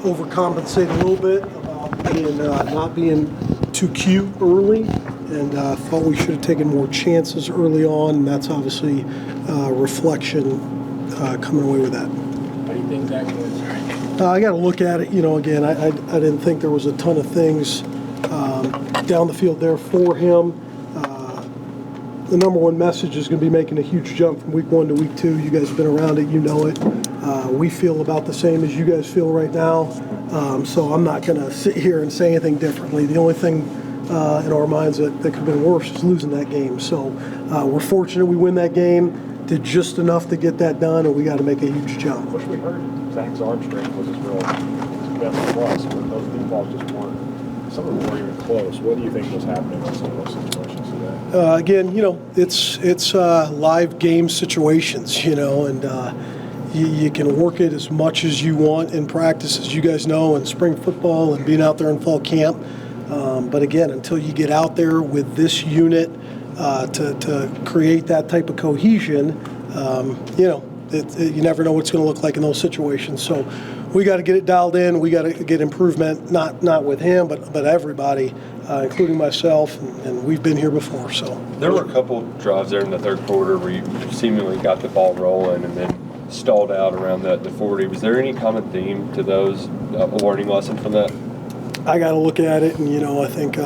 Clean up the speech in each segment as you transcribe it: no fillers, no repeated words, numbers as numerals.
overcompensate a little bit about being, not being too cute early, and thought we should have taken more chances early on, and that's obviously reflection coming away with that. How do you think Zach was? I got to look at it. Again, I didn't think there was a ton of things down the field there for him. The number one message is going to be making a huge jump from week 1 to week 2. You guys have been around it, you know it. We feel about the same as you guys feel right now. So I'm not going to sit here and say anything differently. The only thing in our minds that could have been worse is losing that game. So we're fortunate we win that game, did just enough to get that done, and we got to make a huge jump. Which we heard Zach's arm strength was his best plus, but those deep balls just weren't. Some of them weren't even close. What do you think was happening in some of those situations today? Again, it's live game situations, and you can work it as much as you want in practice, as you guys know, in spring football and being out there in fall camp. But again, until you get out there with this unit to create that type of cohesion, you never know what it's going to look like in those situations. So we got to get it dialed in. We got to get improvement, not with him, but everybody, including myself, and we've been here before. So there were a couple drives there in the third quarter where you seemingly got the ball rolling and then stalled out around the 40. Was there any common theme to those, a learning lesson from that? I got to look at it, and I think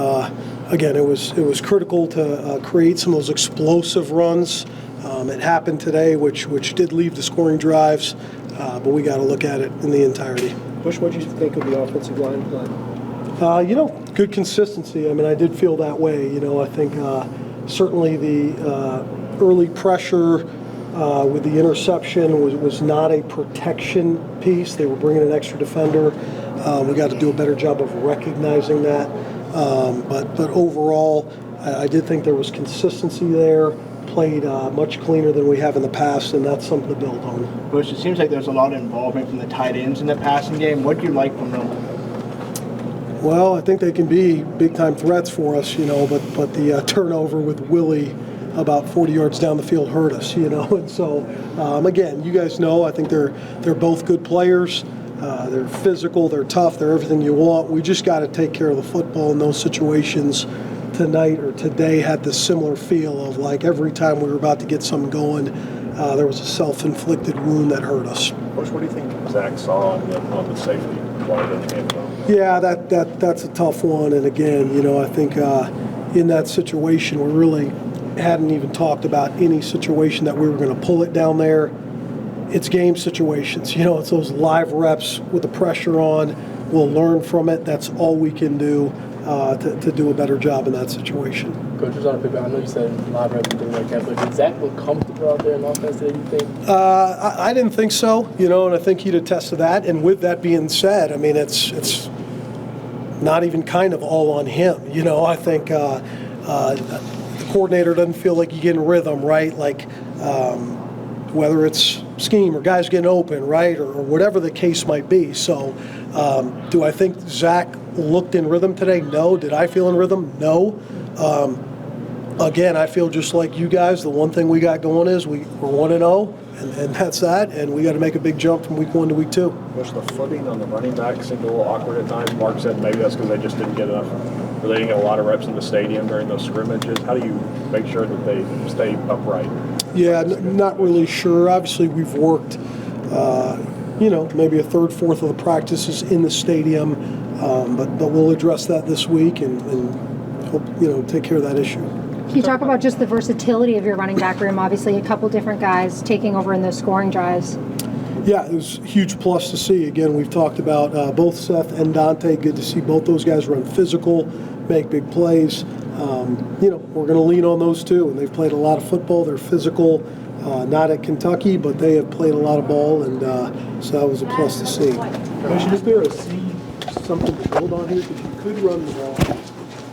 again it was critical to create some of those explosive runs. It happened today, which did leave the scoring drives, but we got to look at it in the entirety. Bush, what did you think of the offensive line play? Good consistency. I mean, I did feel that way. I think certainly the early pressure with the interception was not a protection piece. They were bringing an extra defender. We got to do a better job of recognizing that. But overall, I did think there was consistency there. Played much cleaner than we have in the past, and that's something to build on. Bush, it seems like there's a lot of involvement from the tight ends in the passing game. What do you like from them? Well, I think they can be big-time threats for us, but the turnover with Willie about 40 yards down the field hurt us, And so, again, you guys know, I think they're both good players. They're physical, they're tough, they're everything you want. We just got to take care of the football in those situations. Tonight or today had this similar feel of like every time we were about to get something going, there was a self-inflicted wound that hurt us. Coach, what do you think Zach saw on the safety play in the end zone? Yeah, that's a tough one. And again, I think in that situation, we really hadn't even talked about any situation that we were going to pull it down there. It's game situations. It's those live reps with the pressure on. We'll learn from it. That's all we can do. To do a better job in that situation. Coach, was on a paper. I know you said live reps and things like that, but did Zach look comfortable out there in offense today, you think? I didn't think so, and I think he'd attest to that. And with that being said, I mean, it's not even kind of all on him. I think the coordinator doesn't feel like you get in rhythm, right? Like whether it's scheme or guys getting open, right, or whatever the case might be. So do I think Zach looked in rhythm today? No. Did I feel in rhythm? No. Again, I feel just like you guys. The one thing we got going is we're 1-0, and that's that. And we got to make a big jump from week 1 to week 2. Was the footing on the running back seemed a little awkward at times? Mark said maybe that's because they just didn't get enough, or they didn't get a lot of reps in the stadium during those scrimmages. How do you make sure that they stay upright? Yeah, not really sure. Obviously, we've worked, maybe a third, fourth of the practices in the stadium, but we'll address that this week and hope, take care of that issue. Can you talk about just the versatility of your running back room? Obviously, a couple different guys taking over in those scoring drives. Yeah, it was a huge plus to see. Again, we've talked about both Seth and Dante. Good to see both those guys run physical, make big plays. We're going to lean on those two, and they've played a lot of football. They're physical, not at Kentucky, but they have played a lot of ball, and so that was a plus to see. Is there a seed, something to build on here? Because you could run the ball.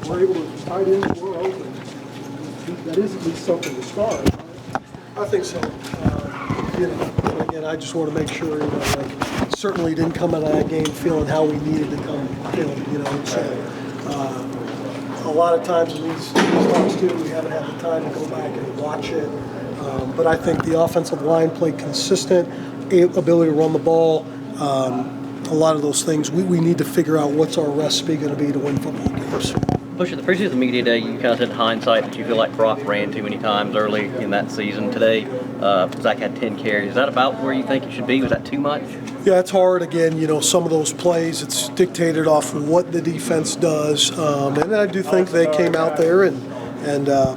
We're able to tight ends, we're open. That is at least something to start. I think so. Again, I just want to make sure, certainly didn't come out of that game feeling how we needed to come feeling, So, a lot of times in these talks too, we haven't had the time to go back and watch it. But I think the offensive line played consistent, ability to run the ball. a lot of those things, we need to figure out what's our recipe going to be to win football games. Bush, at the preseason media day, you kind of said in hindsight that you feel like Brock ran too many times early in that season. Today, Zach had 10 carries. Is that about where you think it should be? Was that too much? Yeah, it's hard. Again, some of those plays, it's dictated off what the defense does. And I do think they came out there and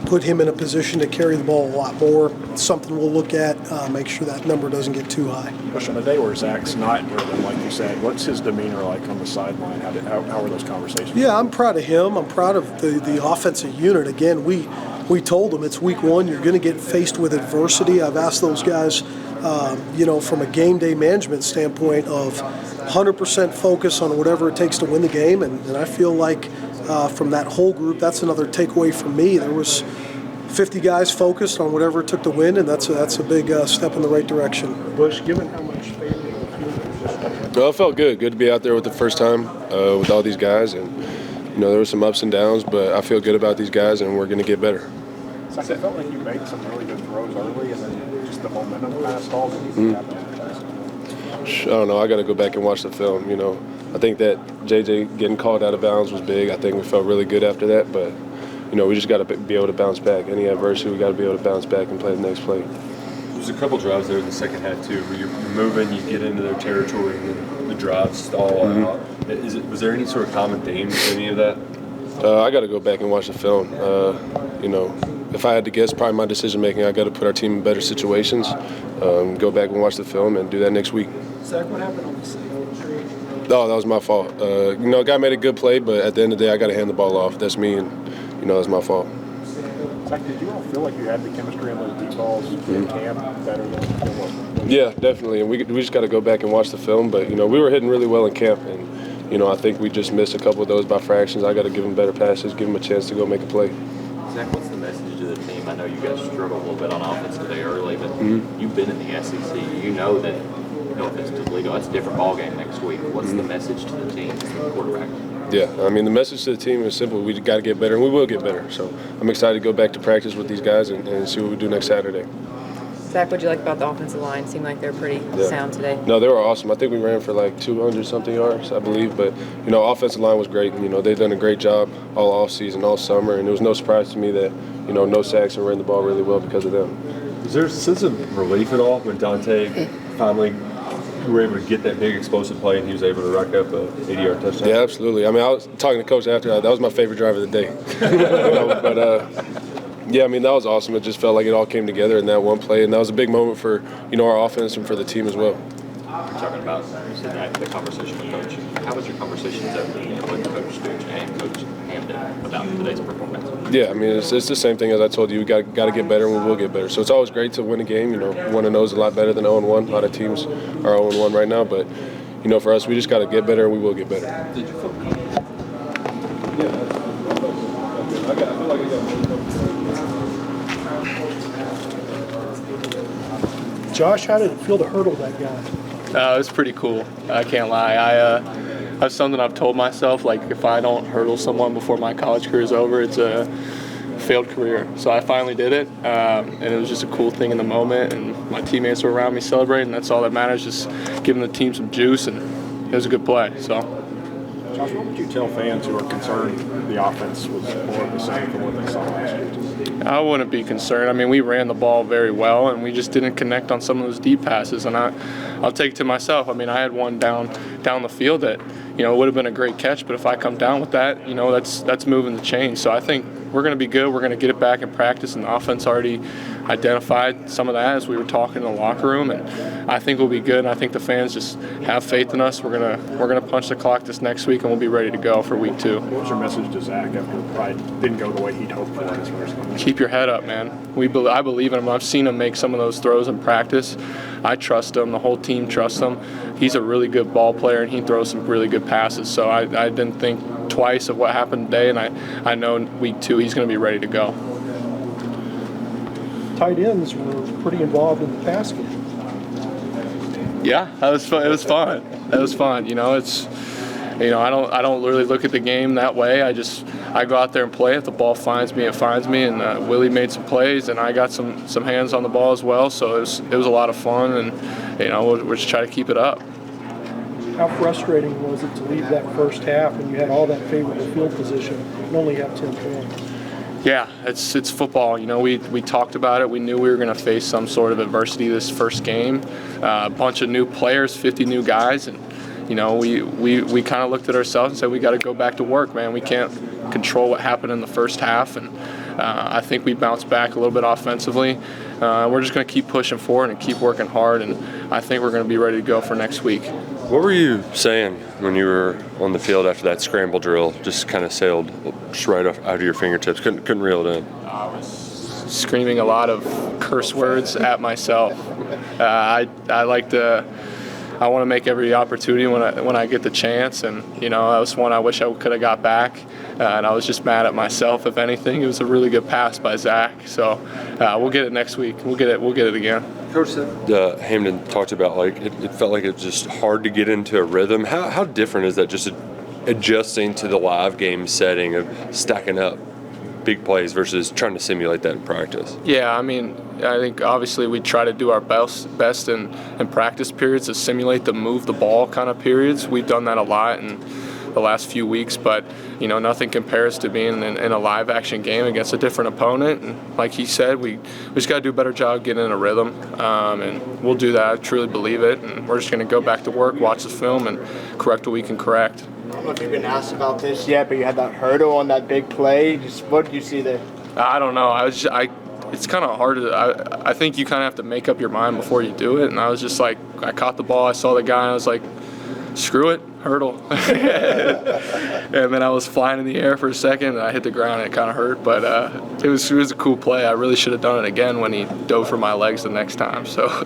put him in a position to carry the ball a lot more. It's something we'll look at, make sure that number doesn't get too high. Bush, on the day where Zach's not driven, like you said, what's his demeanor like on the sideline? How are those conversations? Yeah, I'm proud of him. I'm proud of the offensive unit. Again, we told them it's week one. You're going to get faced with adversity. I've asked those guys, from a game day management standpoint of 100% focus on whatever it takes to win the game. And I feel like from that whole group, that's another takeaway from me. There was 50 guys focused on whatever it took to win, and that's a big step in the right direction. Bush, given how much faith in the field, Well, it felt good to be out there with the first time with all these guys, and there were some ups and downs, but I feel good about these guys, and we're going to get better. Zach, it felt like you made some really good throws early, and then just the momentum kind of stalled. I don't know. I got to go back and watch the film. I think that JJ getting called out of bounds was big. I think we felt really good after that, but we just got to be able to bounce back. Any adversity, we got to be able to bounce back and play the next play. There's a couple drives there in the second half too, where you're moving, you get into their territory, and then the drives stall out. Was there any sort of common theme to any of that? I got to go back and watch the film. If I had to guess, probably my decision making, I got to put our team in better situations. Go back and watch the film and do that next week. Zach, what happened on the single? Oh, that was my fault. A guy made a good play, but at the end of the day, I got to hand the ball off. That's me, and that's my fault. Zach, did you all feel like you had the chemistry on those deep balls in camp better than what? Yeah, definitely. And we just got to go back and watch the film. But we were hitting really well in camp, and I think we just missed a couple of those by fractions. I got to give them better passes, give them a chance to go make a play. Zach, what's the message to the team? I know you guys struggled a little bit on offense today early, but you've been in the SEC. You know that no offense to Toledo, that's a different ballgame next week. What's the message to the team as the quarterback? Yeah, the message to the team is simple. We got to get better, and we will get better. So I'm excited to go back to practice with these guys and see what we do next Saturday. Zach, what'd you like about the offensive line? Seemed like they're pretty sound today. No, they were awesome. I think we ran for like 200-something yards, I believe. But, offensive line was great. They've done a great job all offseason, all summer. And it was no surprise to me that, no sacks and ran the ball really well because of them. Was there a sense of relief at all when Dante finally were able to get that big explosive play and he was able to rack up a 80-yard touchdown? Yeah, absolutely. I was talking to Coach after that. That was my favorite drive of the day. That was awesome. It just felt like it all came together in that one play, and that was a big moment for our offense and for the team as well. You're talking about the conversation with Coach. How was your conversations with Coach Stooge and Coach Hamdan about today's performance? Yeah, it's the same thing as I told you. We got to get better, and we will get better. So it's always great to win a game. 1-0 is a lot better than 0-1. A lot of teams are 0-1 right now, but for us, we just got to get better, and we will get better. Did you feel Josh, how did it feel to hurdle that guy? It was pretty cool. I can't lie. That's something I've told myself. Like, if I don't hurdle someone before my college career is over, it's a failed career. So I finally did it, and it was just a cool thing in the moment. And my teammates were around me celebrating. That's all that matters. Just giving the team some juice, and it was a good play. So. Josh, what would you tell fans who are concerned the offense was more of the same from what they saw last year? I wouldn't be concerned. We ran the ball very well, and we just didn't connect on some of those deep passes. And I'll take it to myself. I had one down the field that, it would have been a great catch. But if I come down with that, that's moving the chain. So I think we're going to be good. We're going to get it back in practice, and the offense already identified some of that as we were talking in the locker room. And I think we'll be good. And I think the fans just have faith in us. We're gonna punch the clock this next week, and we'll be ready to go for week 2. What was your message to Zach after it probably didn't go the way he'd hoped for his first game? Keep your head up, man. I believe in him. I've seen him make some of those throws in practice. I trust him. The whole team trusts him. He's a really good ball player, and he throws some really good passes. So I didn't think twice of what happened today, and I know in week 2 he's going to be ready to go. Tight ends were pretty involved in the pass game. Yeah, that was fun. It was fun. That was fun. It's I don't really look at the game that way. I go out there and play. If the ball finds me, it finds me. And Willie made some plays, and I got some hands on the ball as well. So it was a lot of fun, and we'll just try to keep it up. how frustrating was it to leave that first half when you had all that favorable field position and only have 10 points? Yeah, it's football. You know, we talked about it. We knew we were going to face some sort of adversity this first game. A bunch of new players, 50 new guys, and you know, we kind of looked at ourselves and said we got to go back to work, man. We can't control what happened in the first half, and I think we bounced back a little bit offensively. We're just going to keep pushing forward and keep working hard, and I think we're going to be ready to go for next week. What were you saying when you were on the field after that scramble drill? Just kind of sailed just right out of your fingertips. Couldn't reel it in. I was screaming a lot of curse words at myself. I like to. I want to make every opportunity when I get the chance, and you know, that was one I wish I could have got back, and I was just mad at myself. If anything, it was a really good pass by Zach. So we'll get it next week. We'll get it again. Coach said Hamdan talked about like it felt like it was just hard to get into a rhythm. How different is that? Just adjusting to the live game setting of stacking up big plays versus trying to simulate that in practice? Yeah, I mean, I think obviously we try to do our best in practice periods to simulate the move the ball kind of periods. We've done that a lot in the last few weeks, but you know, nothing compares to being in a live action game against a different opponent. And like he said, we just got to do a better job getting in a rhythm, and we'll do that. I truly believe it, and we're just going to go back to work, watch the film, and correct what we can correct. I don't know if you've been asked about this yet, but you had that hurdle on that big play. Just what did you see there? I don't know. It's kind of hard to. I think you kind of have to make up your mind before you do it. And I was just like, I caught the ball, I saw the guy, and I was like, screw it, hurdle. And then I was flying in the air for a second, and I hit the ground, and it kind of hurt. But it was a cool play. I really should have done it again when he dove for my legs the next time. So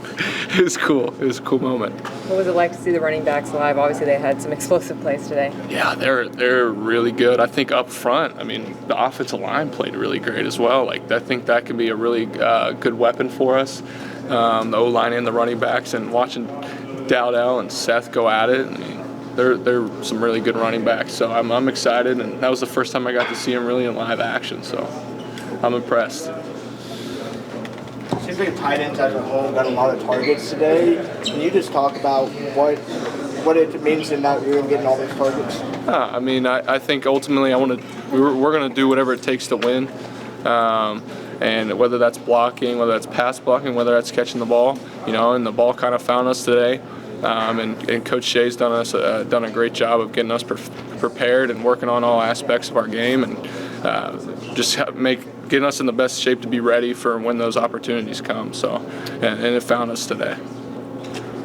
it was cool. It was a cool moment. What was it like to see the running backs live? Obviously, they had some explosive plays today. Yeah, they're really good. I think up front, I mean, the offensive line played really great as well. Like, I think that can be a really good weapon for us. The O-line and the running backs, and watching Dowdell and Seth go at it. I mean, they're some really good running backs. So I'm excited, and that was the first time I got to see them really in live action. So I'm impressed. Seems like tight ends as a whole got a lot of targets today. Can you just talk about what it means in that room getting all those targets? I mean, I think ultimately we're going to do whatever it takes to win. And whether that's blocking, whether that's pass blocking, whether that's catching the ball, you know, and the ball kind of found us today. And Coach Shea's done a great job of getting us prepared and working on all aspects of our game, and getting us in the best shape to be ready for when those opportunities come. So, and it found us today.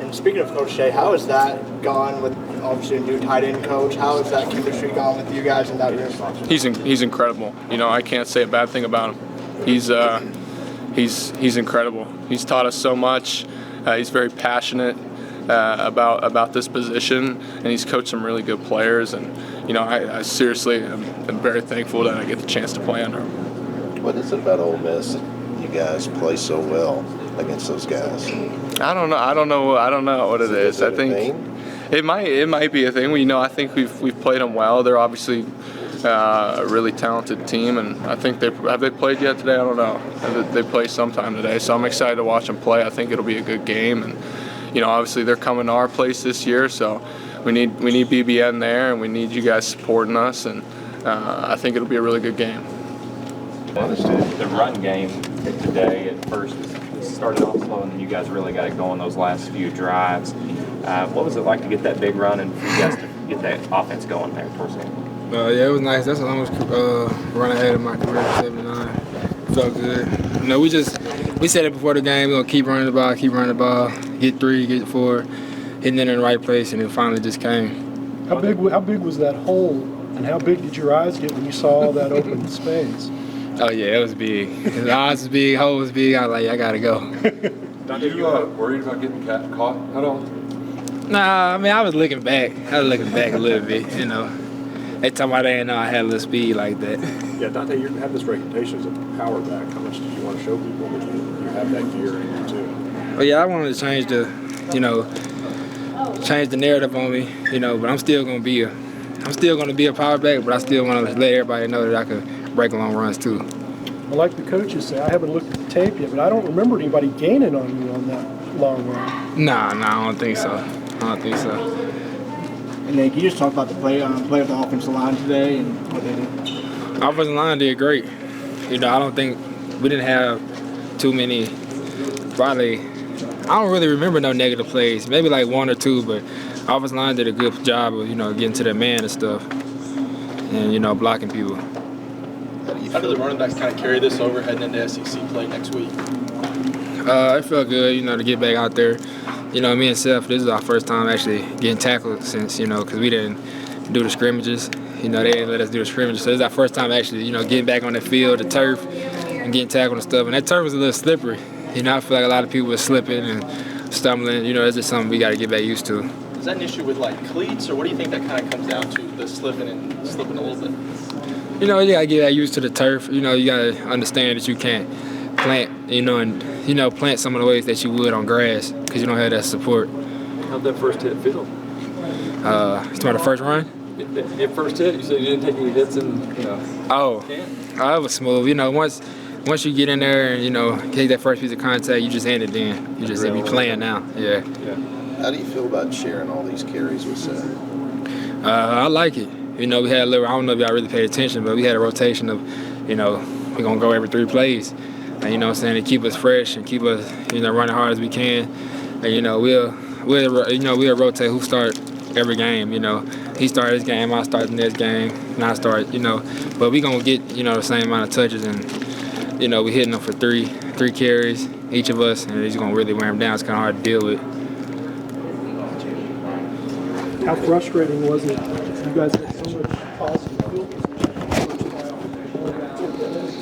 And speaking of Coach Shea, how has that gone with obviously a new tight end coach? How has that chemistry gone with you guys in that room? He's incredible. You know, I can't say a bad thing about him. He's incredible. He's taught us so much. He's very passionate about this position, and he's coached some really good players. And you know, I seriously am very thankful that I get the chance to play under him. What is it about Ole Miss that you guys play so well against those guys? I don't know what it is. I think it might be a thing. I think we've played them well. They're obviously a really talented team, and I think have they played yet today? I don't know. They play sometime today, so I'm excited to watch them play. I think it'll be a good game, and you know, obviously they're coming to our place this year, so we need BBN there, and we need you guys supporting us, and I think it'll be a really good game. The run game today at first started off slow, and then you guys really got it going those last few drives. What was it like to get that big run and for you guys to get that offense going there towards the end? Yeah, it was nice. That's the longest run ahead of my career, 79. Felt good. You know, we said it before the game. We're gonna keep running the ball, get 3, get 4, hitting it in the right place, and it finally just came. How big was that hole, and how big did your eyes get when you saw all that open space? Oh yeah, it was big. The eyes was big, hole was big. I was like, I gotta go. Are you worried about getting caught at all? Nah, I mean, I was looking back. A little bit, you know. They talking about they didn't know I had a little speed like that. Yeah, Dante, you have this reputation as a power back. How much did you want to show people that you have that gear in you too? Well, yeah, I wanted to change the narrative on me, you know. But I'm still gonna be a power back. But I still want to let everybody know that I can break long runs too. Well, like the coaches say, I haven't looked at the tape yet, but I don't remember anybody gaining on you on that long run. Nah, I don't think so. And then can you just talk about the play of the offensive line today and what they did? Offensive line did great. You know, I don't think we didn't have too many. Probably, I don't really remember no negative plays. Maybe like one or two, but offensive line did a good job of getting to their man and stuff, and blocking people. How do the running backs kind of carry this over heading into SEC play next week? It felt good, to get back out there. Me and Seth, this is our first time actually getting tackled since, because we didn't do the scrimmages. They didn't let us do the scrimmages. So this is our first time actually, getting back on the field, the turf, and getting tackled and stuff. And that turf was a little slippery. I feel like a lot of people were slipping and stumbling. It's just something we got to get back used to. Is that an issue with like cleats, or what do you think that kind of comes down to, the slipping a little bit? You got to get that used to the turf. You got to understand that you can't plant, and plant some of the ways that you would on grass because you don't have that support. How'd that first hit feel? You talking about the first run? It first hit, you said you didn't take any hits and, it was smooth. Once you get in there and, take that first piece of contact, you just hand it in. You just be playing now. Yeah. How do you feel about sharing all these carries with Seth? I like it. We had a little, I don't know if y'all really paid attention, but we had a rotation of, we're going to go every 3 plays. And, to keep us fresh and keep us, running hard as we can. And, we'll rotate who start every game, He started this game, I start the next game, and I start, But we're going to get, the same amount of touches and, we're hitting them for three carries, each of us, and he's going to really wear them down. It's kind of hard to deal with. How frustrating was it? You guys had so much positive